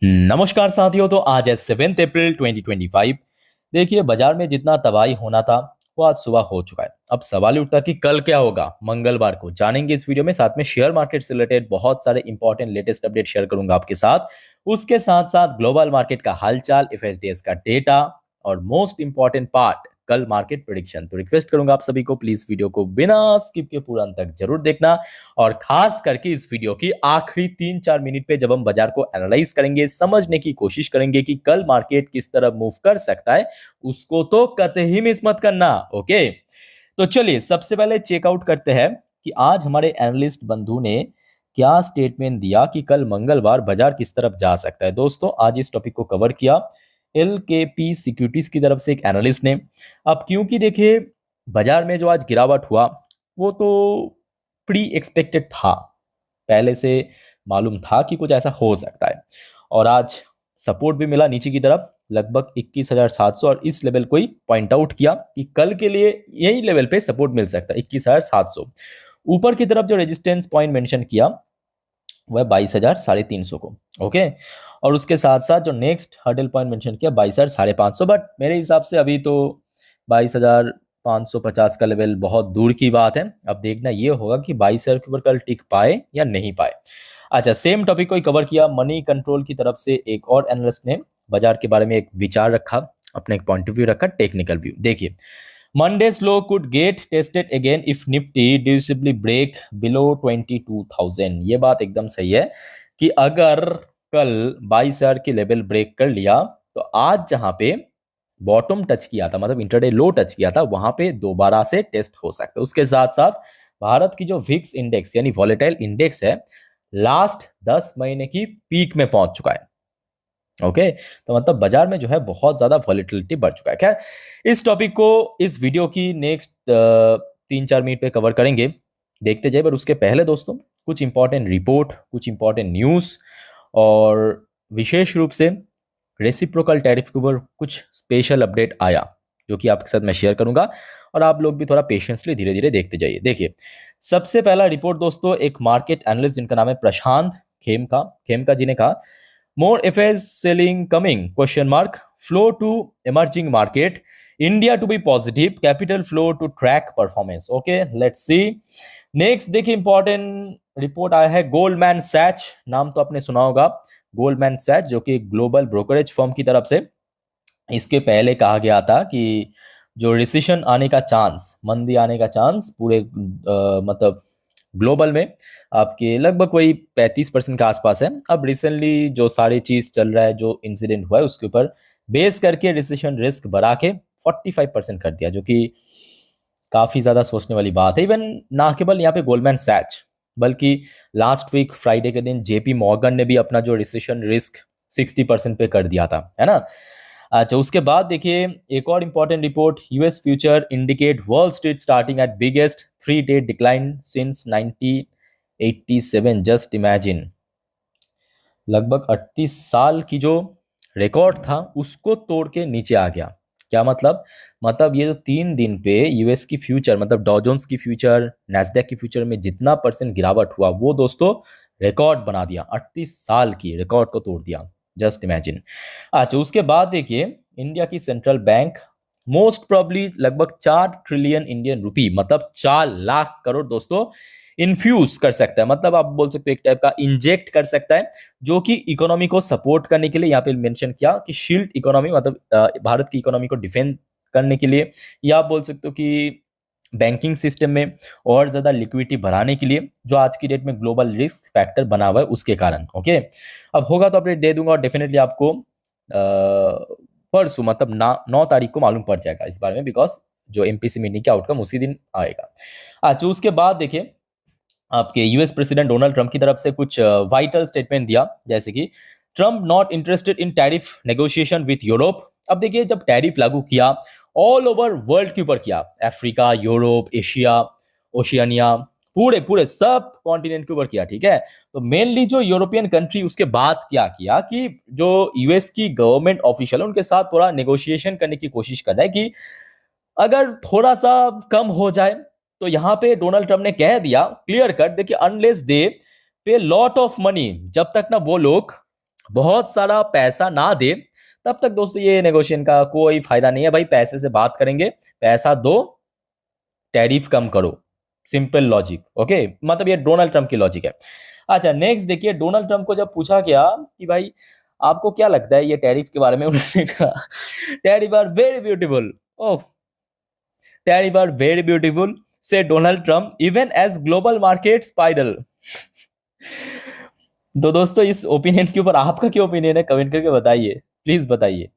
नमस्कार साथियों। तो आज है 7 अप्रैल 2025। देखिए, बाजार में जितना तबाही होना था वो आज सुबह हो चुका है। अब सवाल ही उठता है कि कल क्या होगा। मंगलवार को जानेंगे इस वीडियो में। साथ में शेयर मार्केट से रिलेटेड बहुत सारे इंपॉर्टेंट लेटेस्ट अपडेट शेयर करूंगा आपके साथ। उसके साथ साथ ग्लोबल मार्केट का हालचाल, एफएसडीएस का डेटा और मोस्ट इंपॉर्टेंट पार्ट कल मार्केट प्रेडिक्शन। तो रिक्वेस्ट करूंगा आप सभी को, प्लीज वीडियो को बिना स्किप के पूरा अंत तक जरूर देखना। और खास करके इस वीडियो की आखिरी 3-4 मिनट पे जब हम बाजार को एनालाइज करेंगे, समझने की कोशिश करेंगे कि कल मार्केट किस तरह मूव कर सकता है, उसको तो कतई मिस मत करना। ओके, तो चलिए सबसे पहले चेकआउट करते हैं कि आज हमारे एनालिस्ट बंधु ने क्या स्टेटमेंट दिया कि कल मंगलवार बाजार किस तरफ जा सकता है। दोस्तों, आज इस टॉपिक को कवर किया एलकेपी सिक्योरिटीज की तरफ से एक एनालिस्ट ने। अब क्योंकि देखिए, बाजार में जो आज गिरावट हुआ वो तो प्री एक्सपेक्टेड था, पहले से मालूम था कि कुछ ऐसा हो सकता है। और आज सपोर्ट भी मिला नीचे की तरफ लगभग 21,700, और इस लेवल को ही पॉइंट आउट किया कि कल के लिए यही लेवल पे सपोर्ट मिल सकता है 21,700। ऊपर की तरफ जो रेजिस्टेंस पॉइंट मेंशन किया वह 22,350 को। ओके, और उसके साथ साथ जो नेक्स्ट हर्डल पॉइंट मेंशन किया 22,550। बट मेरे हिसाब से अभी तो 22,550 का लेवल बहुत दूर की बात है। अब देखना ये होगा कि 22,000 के ऊपर कल टिक पाए या नहीं पाए। अच्छा, सेम टॉपिक को ही कवर किया मनी कंट्रोल की तरफ से। एक और एनालिस्ट ने बाजार के बारे में एक विचार रखा, अपने एक पॉइंट ऑफ व्यू रखा, टेक्निकल व्यू। देखिए, Monday's low could get tested again if Nifty decisively break below 22,000। ये बात एकदम सही है कि अगर कल 22,000 की लेवल ब्रेक कर लिया तो आज जहां पे बॉटम टच किया था, मतलब इंटरडे लो टच किया था, वहां पे दोबारा से टेस्ट हो सकता है। उसके साथ साथ भारत की जो विक्स इंडेक्स यानी वॉलेटाइल इंडेक्स है, लास्ट 10 महीने की पीक में पहुंच चुका है। ओके, तो मतलब बाजार में जो है बहुत ज्यादा वॉलेटिलिटी बढ़ चुका है। खैर, इस टॉपिक को इस वीडियो की नेक्स्ट 3-4 मिनट पे कवर करेंगे, देखते जाइए। पर उसके पहले दोस्तों, कुछ इंपॉर्टेंट रिपोर्ट, कुछ इंपॉर्टेंट न्यूज़ और विशेष रूप से रेसिप्रोकल टैरिफ के ऊपर कुछ स्पेशल अपडेट आया जो कि आपके साथ मैं शेयर करूंगा, और आप लोग भी थोड़ा पेशेंसली धीरे धीरे देखते जाइए। देखिए, सबसे पहला रिपोर्ट दोस्तों, एक मार्केट एनालिस्ट जिनका नाम है प्रशांत खेमका जी ने कहा, more FS selling coming question mark, flow to emerging market, India to be positive, capital flow to track performance. Okay, let's see. Next देखिए, इंपॉर्टेंट रिपोर्ट आया है गोल्डमैन सैच, नाम तो आपने सुना होगा, गोल्डमैन सैच जो कि ग्लोबल ब्रोकरेज फर्म की तरफ से। इसके पहले कहा गया था कि जो रिसेशन आने का चांस, मंदी आने का चांस पूरे मतलब ग्लोबल में आपके लगभग वही 35% के आसपास है। अब रिसेंटली जो सारी चीज चल रहा है, जो इंसिडेंट हुआ है उसके ऊपर बेस करके रिसेशन रिस्क बढ़ा के 45% कर दिया, जो कि काफी ज्यादा सोचने वाली बात है। इवन ना केवल यहाँ पे गोल्डमैन सैच, बल्कि लास्ट वीक फ्राइडे के दिन जेपी मॉर्गन ने भी अपना जो रिसेशन रिस्क 60% पे कर दिया था, है ना। अच्छा, उसके बाद देखिए एक और important report, US future indicate wall street starting at biggest 3-day decline since 1987। Just imagine, लगभग 38 साल की जो रिकॉर्ड था उसको तोड़ के नीचे आ गया। क्या मतलब ये जो 3 दिन पे यूएस की फ्यूचर, मतलब डॉ जोन्स की फ्यूचर, नैस्डैक की फ्यूचर में जितना परसेंट गिरावट हुआ वो दोस्तों रिकॉर्ड बना दिया, 38 साल की रिकॉर्ड को तोड़ दिया। Just imagine. अच्छा, उसके बाद देखिए इंडिया की सेंट्रल बैंक मोस्ट प्रॉब्ली लगभग 4 ट्रिलियन इंडियन रुपी, मतलब 4 लाख करोड़ दोस्तों इन्फ्यूज कर सकता है, मतलब आप बोल सकते हो एक टाइप का इंजेक्ट कर सकता है, जो कि इकोनॉमी को सपोर्ट करने के लिए। यहाँ पे मेंशन किया कि शील्ड इकोनॉमी, मतलब भारत की इकोनॉमी को डिफेंड करने के लिए, या आप बोल सकते हो कि बैंकिंग सिस्टम में और ज्यादा लिक्विडिटी बढ़ाने के लिए, जो आज की डेट में ग्लोबल रिस्क फैक्टर बना हुआ है उसके कारण। ओके, अब होगा तो अपडेट दे दूंगा, और डेफिनेटली आपको परसों मतलब 9 तारीख को मालूम पड़ जाएगा इस बारे में, बिकॉज जो एमपीसी मीटिंग का आउटकम उसी दिन आएगा। अच्छा, उसके बाद देखिए आपके यूएस प्रेसिडेंट डोनाल्ड ट्रंप की तरफ से कुछ वाइटल स्टेटमेंट दिया, जैसे कि Trump not interested in tariff negotiation with Europe. अब देखिए, जब टैरिफ लागू किया ऑल ओवर वर्ल्ड के ऊपर किया, अफ्रीका, यूरोप, एशिया, ओशियानिया, पूरे पूरे सब कॉन्टिनेंट के ऊपर किया, ठीक है। तो मेनली जो यूरोपियन कंट्री, उसके बाद क्या किया कि जो यूएस की गवर्नमेंट ऑफिशियल है उनके साथ थोड़ा नेगोशिएशन करने की कोशिश कर रहा है कि अगर थोड़ा सा कम हो जाए। तो यहां पे डोनाल्ड ट्रंप ने कह दिया क्लियर कट, देखिए अनलेस दे पे लॉट ऑफ मनी, जब तक ना वो लोग बहुत सारा पैसा ना दे, तब तक दोस्तों ये नेगोशिएशन का कोई फायदा नहीं है। भाई पैसे से बात करेंगे, पैसा दो, टैरिफ कम करो, सिंपल लॉजिक। ओके, मतलब ये डोनाल्ड ट्रंप की लॉजिक है। अच्छा नेक्स्ट देखिए, डोनाल्ड ट्रंप को जब पूछा गया कि भाई आपको क्या लगता है ये टैरिफ के बारे में, उन्होंने कहा tariff are very beautiful, oh tariff are very beautiful says Donald Trump even as global market spiral. तो दोस्तों इस ओपिनियन के ऊपर आपका क्या ओपिनियन है, कमेंट करके बताइए, प्लीज बताइए।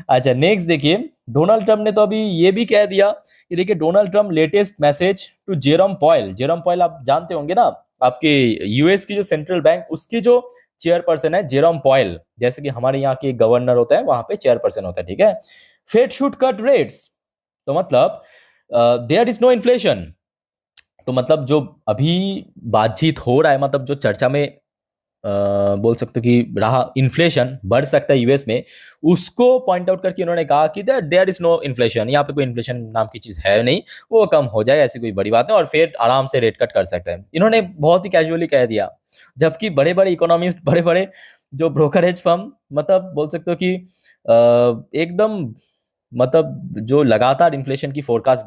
अच्छा नेक्स्ट देखिए, डोनाल्ड ट्रंप ने तो अभी ये भी कह दिया कि देखिए Donald Trump latest message to Jerome Powell. Jerome Powell आप जानते होंगे ना, आपके यूएस की जो सेंट्रल बैंक उसकी जो चेयरपर्सन है जेरोम पॉयल, जैसे कि हमारे यहाँ के गवर्नर होता है वहां पे चेयरपर्सन होता है, ठीक है। फेड शुड कट रेट्स, तो मतलब देयर इज नो इन्फ्लेशन, तो मतलब जो अभी बातचीत हो रहा है, मतलब जो चर्चा में बोल सकते हो कि रहा इन्फ्लेशन बढ़ सकता है यूएस में, उसको पॉइंट आउट करके उन्होंने कहा कि देयर इज नो इन्फ्लेशन, यहाँ पे कोई इन्फ्लेशन नाम की चीज है नहीं, वो कम हो जाए, ऐसी कोई बड़ी बात नहीं, और फेड आराम से रेट कट कर सकता है। इन्होंने बहुत ही कैजुअली कह दिया, जबकि बड़े बड़े इकोनॉमिस्ट, बड़े बड़े जो ब्रोकरेज फर्म, मतलब बोल सकते हो कि एकदम मतलब जो लगातार इन्फ्लेशन की फोरकास्ट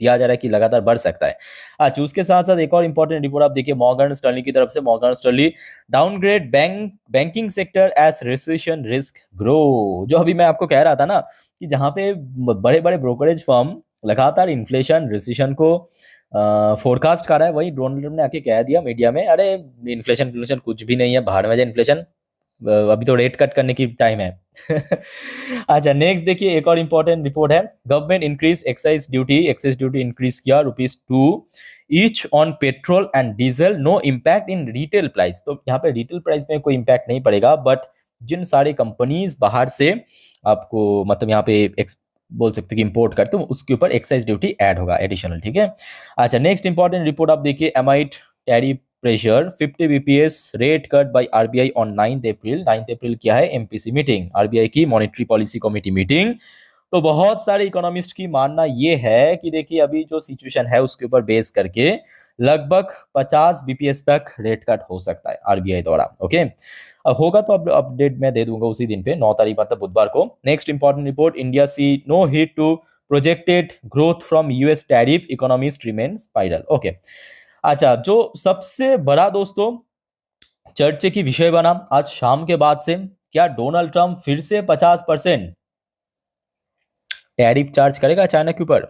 दिया जा रहा है कि लगातार बढ़ सकता है। अच्छा उसके साथ साथ एक और इंपॉर्टेंट रिपोर्ट आप देखिए मॉर्गन स्टर्लिंग की तरफ से। Morgan Sterling downgrade banking sector as recession risk grow. जो अभी मैं आपको कह रहा था ना कि जहां पे बड़े बड़े ब्रोकरेज फर्म लगातार इन्फ्लेशन रिसेशन को फोरकास्ट कर रहा है, वही डोनाल्ड ट्रंप ने आके कह दिया मीडिया में, अरे इन्फ्लेशन कुछ भी नहीं है, बाहर में जाए इन्फ्लेशन, अभी तो रेट कट करने की टाइम है। अच्छा नेक्स्ट देखिए, एक और इंपॉर्टेंट रिपोर्ट है, government increase excise duty increase किया ₹2 each on petrol and diesel, no impact in retail price. तो यहाँ पे रिटेल प्राइस में कोई इम्पैक्ट नहीं पड़ेगा, बट जिन सारे कंपनीज बाहर से आपको मतलब यहाँ पे बोल सकते हो कि इंपोर्ट करते हो, उसके ऊपर एक्साइज ड्यूटी ऐड होगा एडिशनल, ठीक है। अच्छा नेक्स्ट इंपॉर्टेंट रिपोर्ट आप देखिए, amide tariff pressure 50 bps rate cut by RBI on 9 अप्रैल। 9 अप्रैल क्या है, एमपीसी मीटिंग, आरबीआई की मॉनेटरी पॉलिसी कमेटी मीटिंग। तो बहुत सारे इकोनॉमिस्ट की मानना ये है कि देखिए अभी जो सिचुएशन है उसके ऊपर बेस करके लगभग 50 bps तक रेट कट हो सकता है आरबीआई द्वारा। ओके, अब होगा तो अब अपडेट मैं दे दूंगा उसी दिन पे, 9 तारीख मतलब बुधवार को। Next important report, India see no hit to projected growth from US tariff, economist remain spiral. Okay, अच्छा जो सबसे बड़ा दोस्तों चर्चे की विषय बना आज शाम के बाद से, क्या डोनाल्ड ट्रंप फिर से 50% टैरिफ चार्ज करेगा चाइना के ऊपर,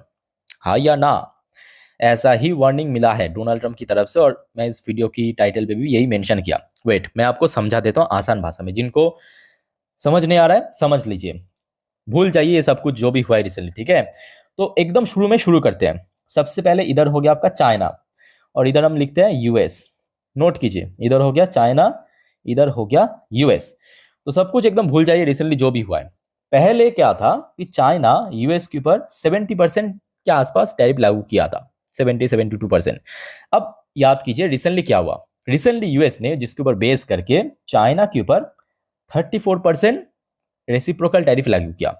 हाँ या ना? ऐसा ही वार्निंग मिला है डोनाल्ड ट्रंप की तरफ से, और मैं इस वीडियो की टाइटल पे भी यही मेंशन किया। वेट मैं आपको समझा देता हूँ आसान भाषा में, जिनको समझ नहीं आ रहा है समझ लीजिए, भूल जाइए ये सब कुछ जो भी हुआ है रिसेंटली, ठीक है। तो एकदम शुरू में शुरू करते हैं। सबसे पहले इधर हो गया आपका चाइना, और इधर हम लिखते हैं यूएस। नोट कीजिए, इधर हो गया चाइना, इधर हो गया यूएस। तो सब कुछ एकदम भूल जाइए रिसेंटली जो भी हुआ है। पहले क्या था कि चाइना यूएस के ऊपर 70% के आसपास टैरिफ लागू किया था, 72%। अब याद कीजिए रिसेंटली क्या हुआ, रिसेंटली यूएस ने जिसके ऊपर बेस करके चाइना के ऊपर 34% रेसिप्रोकल टैरिफ लागू किया।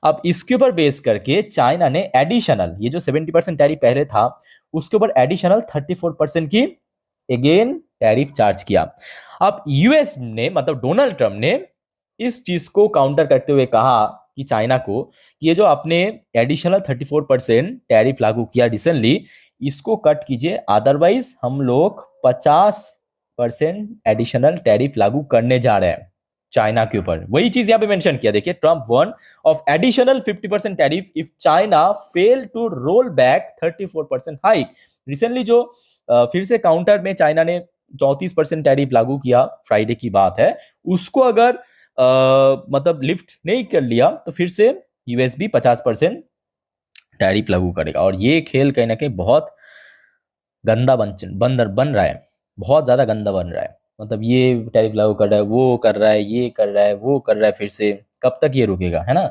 अब इसके ऊपर बेस करके चाइना ने एडिशनल, ये जो 70% टैरिफ पहले था उसके ऊपर एडिशनल 34% की अगेन टैरिफ चार्ज किया। अब यूएस ने मतलब डोनाल्ड ट्रंप ने इस चीज को काउंटर करते हुए कहा कि चाइना को कि ये जो आपने एडिशनल 34% टैरिफ लागू किया रिसेंटली, इसको कट कीजिए, अदरवाइज हम लोग 50% एडिशनल टैरिफ लागू करने जा रहे हैं चाइना के ऊपर। वही चीज यहाँ पे मेंशन किया, देखिए Trump one of additional 50% tariff if China fail to roll back 34% hike. Recently जो फिर से काउंटर में चाइना ने 34% टैरिफ लागू किया, फ्राइडे की बात है, उसको अगर मतलब लिफ्ट नहीं कर लिया तो फिर से यूएस भी 50% टैरिफ लागू करेगा। और ये खेल कहीं ना कहीं बहुत गंदा बन रहा है, बहुत ज्यादा गंदा बन रहा है। मतलब ये टैरिफ लागू कर रहा है, वो कर रहा है, ये कर रहा है, वो कर रहा है, फिर से कब तक ये रुकेगा, है ना।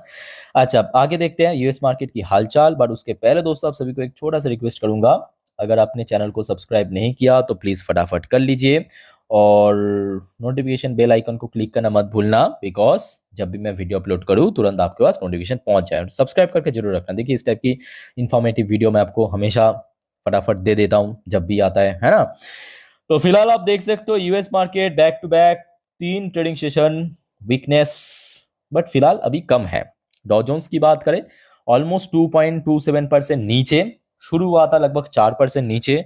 अच्छा आगे देखते हैं यूएस मार्केट की हालचाल, बट उसके पहले दोस्तों आप सभी को एक छोटा सा रिक्वेस्ट करूंगा, अगर आपने चैनल को सब्सक्राइब नहीं किया तो प्लीज फटाफट कर लीजिए, और नोटिफिकेशन बेल आइकन को क्लिक करना मत भूलना, बिकॉज जब भी मैं वीडियो अपलोड करूँ तुरंत आपके पास नोटिफिकेशन पहुंच जाए। सब्सक्राइब करके जरूर रखना, देखिए इस टाइप की इंफॉर्मेटिव वीडियो मैं आपको हमेशा फटाफट दे देता हूँ जब भी आता है ना। तो फिलहाल आप देख सकते हो US market back to back 3 trading session weakness, but फिलहाल अभी कम है। डॉ जोन्स की बात करें, ऑलमोस्ट 2.27% नीचे शुरू हुआ था, लगभग 4% नीचे,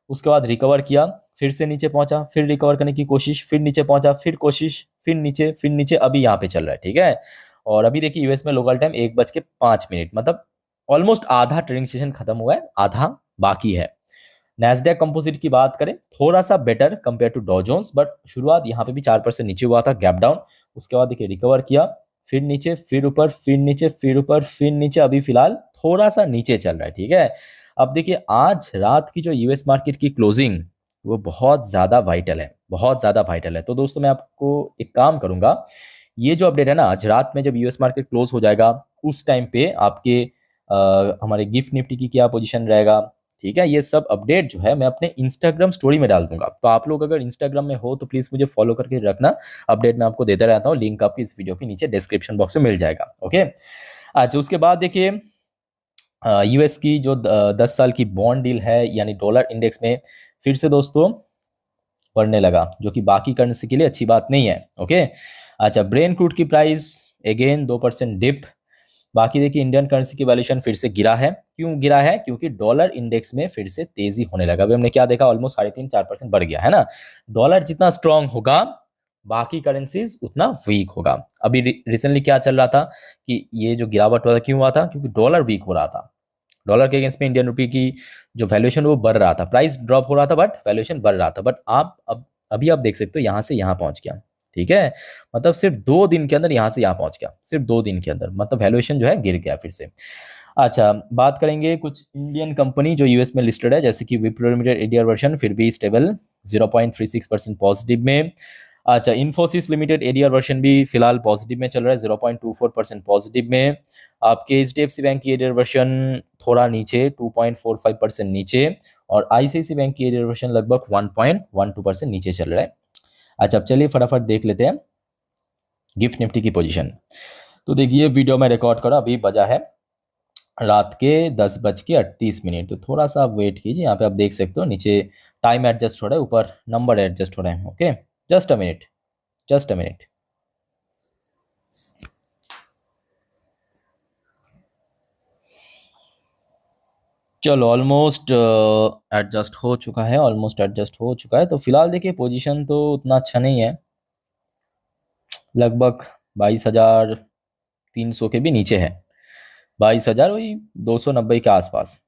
उसके बाद रिकवर किया, फिर से नीचे पहुंचा, फिर रिकवर करने की कोशिश, फिर नीचे पहुंचा, फिर कोशिश, फिर नीचे, फिर नीचे, अभी यहाँ पे चल रहा है। ठीक है, और अभी देखिए यूएस में लोकल टाइम 1:05, मतलब ऑलमोस्ट आधा ट्रेडिंग सेशन खत्म हुआ है, आधा बाकी है। नैस्डैक कंपोजिट की बात करें, थोड़ा सा बेटर कंपेयर टू डॉ जोन्स, बट शुरुआत यहाँ पे भी 4% नीचे हुआ था, गैप डाउन, उसके बाद देखिए रिकवर किया, फिर नीचे, फिर ऊपर, फिर नीचे, फिर ऊपर, फिर नीचे, अभी फिलहाल थोड़ा सा नीचे चल रहा है। ठीक है, अब देखिए आज रात की जो यूएस मार्केट की क्लोजिंग, वो बहुत ज़्यादा वाइटल है, बहुत ज़्यादा वाइटल है। तो दोस्तों मैं आपको एक काम करूंगा, ये जो अपडेट है ना, आज रात में जब यूएस मार्केट क्लोज हो जाएगा, उस टाइम पे आपके हमारे गिफ्ट निफ्टी की क्या पोजीशन रहेगा, ठीक है, ये सब अपडेट जो है मैं अपने इंस्टाग्राम स्टोरी में डाल दूंगा। तो आप लोग अगर इंस्टाग्राम में हो तो प्लीज़ मुझे फॉलो करके रखना, अपडेट मैं आपको देता रहता हूँ, लिंक आपकी इस वीडियो के नीचे डिस्क्रिप्शन बॉक्स में मिल जाएगा। ओके, अच्छा उसके बाद देखिए यूएस की जो 10 साल की बॉन्ड डील है, यानी डॉलर इंडेक्स में फिर से दोस्तों बढ़ने लगा, जो कि बाकी करेंसी के लिए अच्छी बात नहीं है। ओके, अच्छा ब्रेन क्रूड की प्राइस अगेन 2% डिप। बाकी देखिए इंडियन करेंसी की वैल्यूएशन फिर से गिरा है, क्यों गिरा है, क्योंकि डॉलर इंडेक्स में फिर से तेजी होने लगा। अभी हमने क्या देखा, ऑलमोस्ट 3.5-4% बढ़ गया है ना। डॉलर जितना स्ट्रांग होगा, बाकी करेंसीज उतना वीक होगा। अभी रिसेंटली क्या चल रहा था कि ये जो गिरावट हुआ था, क्यों हुआ था, क्योंकि डॉलर वीक हो रहा था। डॉलर के अगेंस्ट में इंडियन रुपये की जो वैल्यूएशन वो बढ़ रहा था, प्राइस ड्रॉप हो रहा था बट वैल्यूएशन बढ़ रहा था। बट आप अब अभी आप देख सकते हो यहाँ से यहाँ पहुंच गया। ठीक है, मतलब सिर्फ 2 दिन के अंदर यहाँ से यहाँ पहुंच गया, सिर्फ 2 दिन के अंदर, मतलब वैल्यूएशन जो है गिर गया फिर से। अच्छा बात करेंगे कुछ इंडियन कंपनी जो यूएस में लिस्टेड है, जैसे कि विप्रो लिमिटेड एडीआर वर्जन फिर भी स्टेबल 0.36% पॉजिटिव में। अच्छा इन्फोसिस लिमिटेड एडीआर वर्जन भी फिलहाल पॉजिटिव में चल रहा है, 0.24% पॉजिटिव में। आपके एचडीएफसी बैंक की एडीआर वर्जन थोड़ा नीचे 2.45% नीचे, और आईसीआईसी बैंक की एडीआर वर्जन लगभग 1.12% नीचे चल रहा है। अच्छा अब चलिए फटाफट देख लेते हैं गिफ्ट निफ्टी की पोजीशन। तो देखिए वीडियो में रिकॉर्ड करा, अभी बजा है रात के 10:38, तो थोड़ा सा आप वेट कीजिए। यहाँ पे आप देख सकते हो नीचे टाइम एडजस्ट हो रहा है, ऊपर नंबर एडजस्ट हो रहे हैं। Okay just a minute, just a minute. चलो ऑलमोस्ट एडजस्ट हो चुका है, ऑलमोस्ट एडजस्ट हो चुका है। तो फिलहाल देखिए पोजीशन तो उतना अच्छा नहीं है, लगभग 22,300 के भी नीचे है, 22,000 वही 290 के आसपास,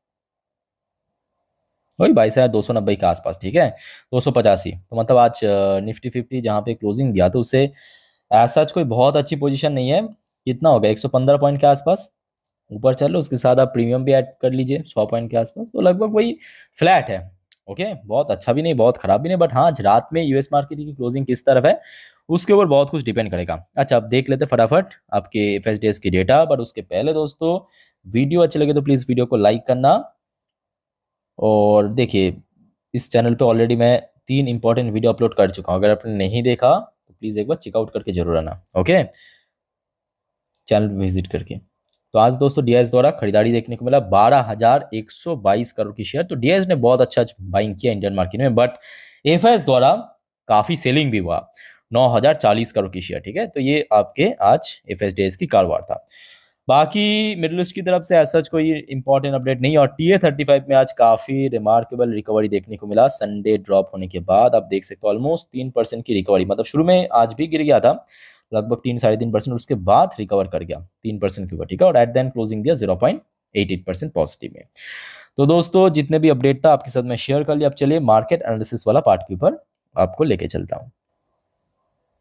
वही 22,290 के आसपास। ठीक है 285, तो मतलब आज निफ्टी 50 जहाँ पे क्लोजिंग दिया तो उससे ऐसा कोई बहुत अच्छी पोजीशन नहीं है। कितना हो गया, 115 पॉइंट के आसपास ऊपर चल लो, उसके साथ आप प्रीमियम भी ऐड कर लीजिए 100 पॉइंट के आसपास, तो लगभग वही फ्लैट है। ओके बहुत अच्छा भी नहीं बहुत खराब भी नहीं, बट हाँ आज रात में यूएस मार्केट की क्लोजिंग किस तरफ है उसके ऊपर बहुत कुछ डिपेंड करेगा। अच्छा अब देख लेते फटाफट आपके एफएसडीएस की डेटा, बट उसके पहले दोस्तों वीडियो अच्छे लगे तो प्लीज़ वीडियो को लाइक करना। और देखिए इस चैनल पे ऑलरेडी मैं 3 इंपॉर्टेंट वीडियो अपलोड कर चुका हूँ, अगर आपने नहीं देखा तो प्लीज़ एक बार चेकआउट करके जरूर आना। ओके चैनल विजिट करके। तो आज दोस्तों डीआईएस द्वारा खरीदारी देखने को मिला 12,122 करोड़ की शेयर। तो डीआईएस ने बहुत अच्छा बाइंग किया इंडियन मार्केट में, बट एफआईएस द्वारा काफी सेलिंग भी हुआ 9,040 करोड़ की शेयर। ठीक है तो ये आपके आज एफएसडीएस की कारोबार था। बाकी मिडिल ईस्ट की तरफ से ऐसा कोई इंपॉर्टेंट अपडेट नहीं, और TA-35 में आज काफी रिमार्केबल रिकवरी देखने को मिला संडे ड्रॉप होने के बाद। आप देख सकते हो ऑलमोस्ट 3% की रिकवरी, मतलब शुरू में आज भी गिर गया था लगभग 3-3.5%, उसके बाद रिकवर कर गया 3% के ऊपर। ठीक है और एट देन क्लोजिंग दिया 0.88% पॉजिटिव में। तो दोस्तों जितने भी अपडेट था आपके साथ मैं शेयर कर लिया। अब चलिए मार्केट एनालिसिस वाला पार्ट के ऊपर आपको लेके चलता हूँ।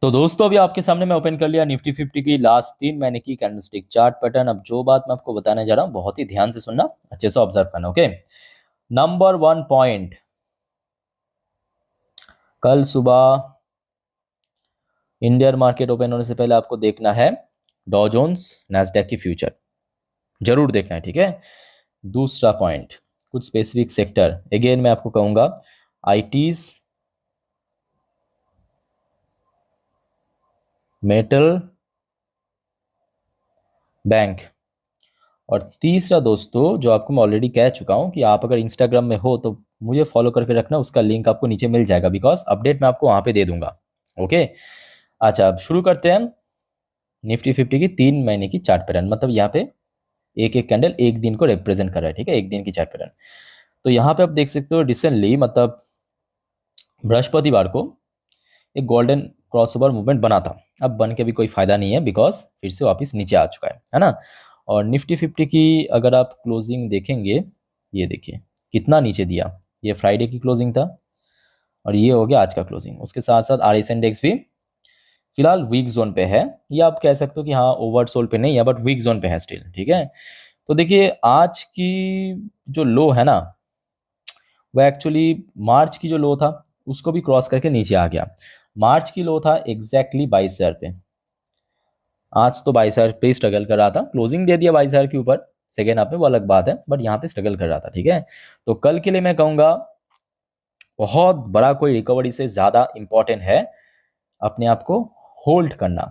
तो दोस्तों अभी आपके सामने मैं ओपन कर लिया निफ्टी 50 की लास्ट 3 महीने की कैंडलस्टिक चार्ट पैटर्न। अब जो बात मैं आपको बताने जा रहा हूँ बहुत ही ध्यान से सुनना, अच्छे से ऑब्जर्व करना। ओके नंबर 1 पॉइंट, कल सुबह इंडियन मार्केट ओपन होने से पहले आपको देखना है डॉ जोन्स नैस्डैक की फ्यूचर, जरूर देखना है। ठीक है दूसरा पॉइंट, कुछ स्पेसिफिक सेक्टर, अगेन मैं आपको कहूंगा आईटीज, मेटल, बैंक। और तीसरा दोस्तों जो आपको मैं ऑलरेडी कह चुका हूं कि आप अगर इंस्टाग्राम में हो तो मुझे फॉलो करके रखना, उसका लिंक आपको नीचे मिल जाएगा, बिकॉज अपडेट मैं आपको वहां पे दे दूंगा। ओके अच्छा अब शुरू करते हैं निफ्टी 50 की 3 महीने की चार्ट पैटर्न, मतलब यहाँ पे एक एक कैंडल एक दिन को रिप्रेजेंट कर रहा है, ठीक है, एक दिन की चार्ट पैटर्न। तो यहाँ पे आप देख सकते हो रिसेंटली, मतलब बृहस्पतिवार को एक गोल्डन क्रॉसओवर मूवमेंट बना था। अब बन के भी कोई फायदा नहीं है, बिकॉज फिर से वापस नीचे आ चुका है ना। और निफ्टी 50 की अगर आप क्लोजिंग देखेंगे, ये देखिए कितना नीचे दिया। ये फ्राइडे की क्लोजिंग था और ये हो गया आज का क्लोजिंग। उसके साथ साथ आरएस इंडेक्स भी फिलहाल वीक जोन पे है, या आप कह सकते हो कि हाँ ओवरसोल्ड पे नहीं है, बट वीक जोन पे है स्टिल, ठीक है। तो देखिए आज की जो लो है ना, वह एक्चुअली मार्च की जो लो था उसको भी क्रॉस करके नीचे आ गया। मार्च की लो था एग्जैक्टली 22,000 पे। आज तो 22,000 पे स्ट्रगल कर रहा था, क्लोजिंग दे दिया 22,000 के ऊपर सेकेंड हाफ में, वो अलग बात है, बट यहाँ पे स्ट्रगल कर रहा था, ठीक है। तो कल के लिए मैं कहूँगा बहुत बड़ा कोई रिकवरी से ज़्यादा इंपॉर्टेंट है अपने आप को होल्ड करना।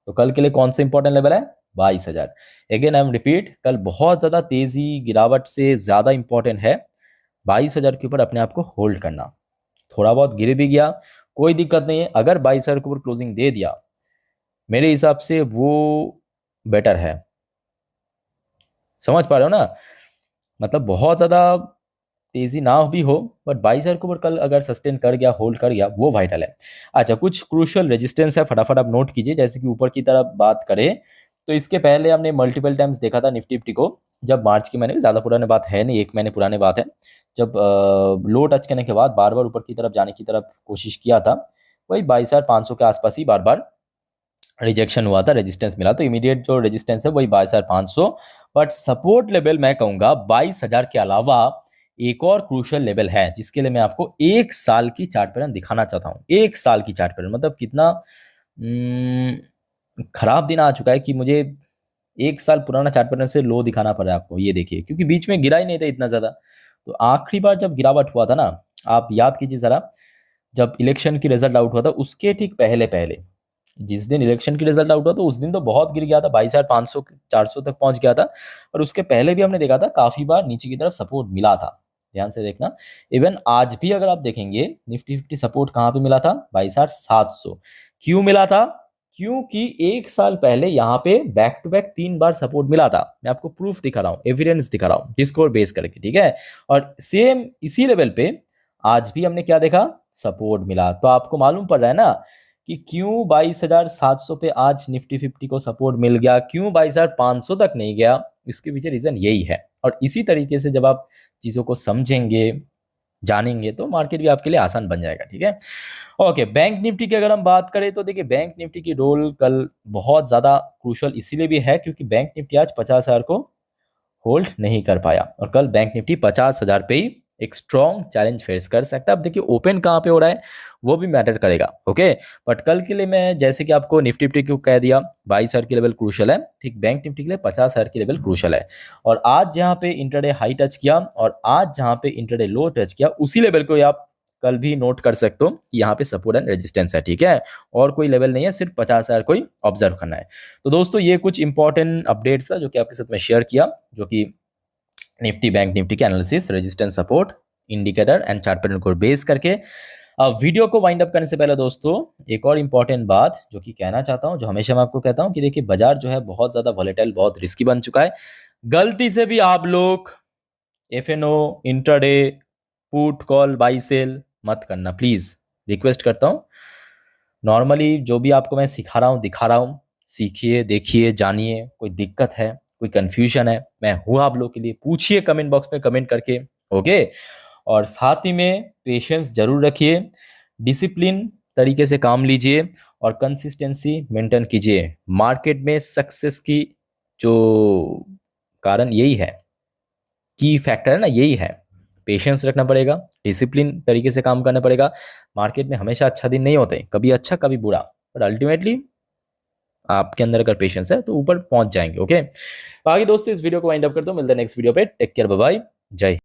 तो कल के लिए कौन सा इंपॉर्टेंट लेवल है? 22,000। अगेन आई एम रिपीट, कल बहुत ज़्यादा तेज़ी गिरावट से ज़्यादा इंपॉर्टेंट है 22,000 के ऊपर अपने आप को होल्ड करना। थोड़ा बहुत गिर भी गया कोई दिक्कत नहीं है, अगर 22,000 के ऊपर क्लोजिंग दे दिया मेरे हिसाब से वो बेटर है। समझ पा रहे हो ना, मतलब बहुत ज़्यादा तेजी ना भी हो, बट 22,000 के ऊपर कल अगर सस्टेन कर गया, होल्ड कर गया, वो वाइटल है। अच्छा, कुछ क्रूशियल रेजिस्टेंस है, फटाफट आप नोट कीजिए। जैसे कि ऊपर की तरफ बात करें तो इसके पहले हमने मल्टीपल टाइम्स देखा था निफ्टी फिफ्टी को, जब मार्च के महीने में, ज़्यादा पुराने बात है नहीं, एक महीने पुराने बात है, जब लो टच करने के बाद बार बार ऊपर की तरफ जाने की तरफ कोशिश किया था, वही 22,500 के आसपास ही बार बार रिजेक्शन हुआ था, रेजिस्टेंस मिला। तो इमीडिएट जो रेजिस्टेंस है वही 22,500, बट सपोर्ट लेवल मैं कहूँगा 22,000 के अलावा एक और क्रूशियल लेवल है, जिसके लिए मैं आपको 1 साल की चार्ट पैटर्न दिखाना चाहता हूँ। 1 साल की चार्ट पैटर्न, मतलब कितना खराब दिन आ चुका है कि मुझे 1 साल पुराना चार्ट पैटर्न से लो दिखाना पड़ रहा है आपको। ये देखिए, क्योंकि बीच में गिरा ही नहीं था इतना ज़्यादा। तो आखिरी बार जब गिरावट हुआ था ना, आप याद कीजिए ज़रा, जब इलेक्शन की रिजल्ट आउट हुआ था उसके ठीक पहले पहले, जिस दिन इलेक्शन की रिजल्ट आउट हुआ तो उस दिन तो बहुत गिर गया था, 22,500 400 तक पहुंच गया था। और उसके पहले भी हमने देखा था काफी बार नीचे की तरफ सपोर्ट मिला था, ध्यान से देखना। इवन आज भी अगर आप देखेंगे निफ्टी 50 सपोर्ट कहाँ पे मिला था? 22,700। क्यों मिला था? क्योंकि 1 साल पहले यहाँ पे बैक टू बैक 3 बार सपोर्ट मिला था। मैं आपको प्रूफ दिखा रहा हूँ, एविडेंस दिखा रहा हूँ, डिस्कोर बेस करके, ठीक है। और सेम इसी लेवल पे आज भी हमने क्या देखा? सपोर्ट मिला। तो आपको मालूम पड़ रहा है ना कि क्यों 22,700 पे आज निफ्टी 50 को सपोर्ट मिल गया, क्यों 22,500 तक नहीं गया। इसके पीछे रीजन यही है। और इसी तरीके से जब आप चीजों को समझेंगे, जानेंगे, तो मार्केट भी आपके लिए आसान बन जाएगा, ठीक है। ओके, बैंक निफ्टी की अगर हम बात करें तो देखिए बैंक निफ्टी की रोल कल बहुत ज्यादा क्रूशल इसीलिए भी है क्योंकि बैंक निफ्टी आज 50,000 को होल्ड नहीं कर पाया, और कल बैंक निफ्टी 50,000 पे ही एक स्ट्रॉन्ग चैलेंज फेस कर सकता है। अब देखिए ओपन कहाँ पे हो रहा है वो भी मैटर करेगा, ओके। बट कल के लिए मैं जैसे कि आपको निफ्टी फिफ्टी को कह दिया 22,000 की लेवल क्रूशल है, ठीक बैंक निफ्टी के लिए 50,000 की लेवल क्रूशल है। और आज जहाँ पे इंटरडे हाई टच किया और आज जहाँ पे इंटरडे लो टच किया, उसी लेवल को आप कल भी नोट कर सकते हो कि यहाँ पे सपोर्ट एंड रेजिस्टेंस है, ठीक है। और कोई लेवल नहीं है, सिर्फ 50,000 को ही ऑब्जर्व करना है। तो दोस्तों ये कुछ इंपॉर्टेंट अपडेट्स था जो कि आपके साथ मैं शेयर किया, जो कि निफ्टी बैंक निफ्टी के analysis, resistance, support, indicator and chart pattern को बेस करके। वीडियो को वाइंड अप करने से पहले दोस्तों एक और इंपॉर्टेंट बात जो कि कहना चाहता हूं, जो हमेशा मैं आपको कहता हूं कि देखिए बाजार जो है बहुत ज्यादा वॉलेटाइल, बहुत रिस्की बन चुका है। गलती से भी आप लोग FNO, intraday, put call, buy sell मत करना प्लीज, रिक्वेस्ट करता हूं। नॉर्मली जो भी आपको मैं सिखा रहा हूँ, दिखा रहा हूँ, सीखिए, देखिए, जानिए। कोई दिक्कत है, कोई कंफ्यूजन है, मैं हूँ आप लोग के लिए, पूछिए कमेंट बॉक्स में कमेंट करके, ओके। और साथ ही में पेशेंस जरूर रखिए, डिसिप्लिन तरीके से काम लीजिए और कंसिस्टेंसी मेंटेन कीजिए। मार्केट में सक्सेस की जो कारण यही है, की फैक्टर है ना, यही है। पेशेंस रखना पड़ेगा, डिसिप्लिन तरीके से काम करना पड़ेगा। मार्केट में हमेशा अच्छा दिन नहीं होते, कभी अच्छा कभी बुरा, बट अल्टीमेटली आपके अंदर अगर पेशेंस है तो ऊपर पहुंच जाएंगे, ओके। बाकी दोस्तों इस वीडियो को वाइंड अप करते हो, मिलते हैं नेक्स्ट वीडियो पे। टेक केयर, बाय बाय, जय हिंद।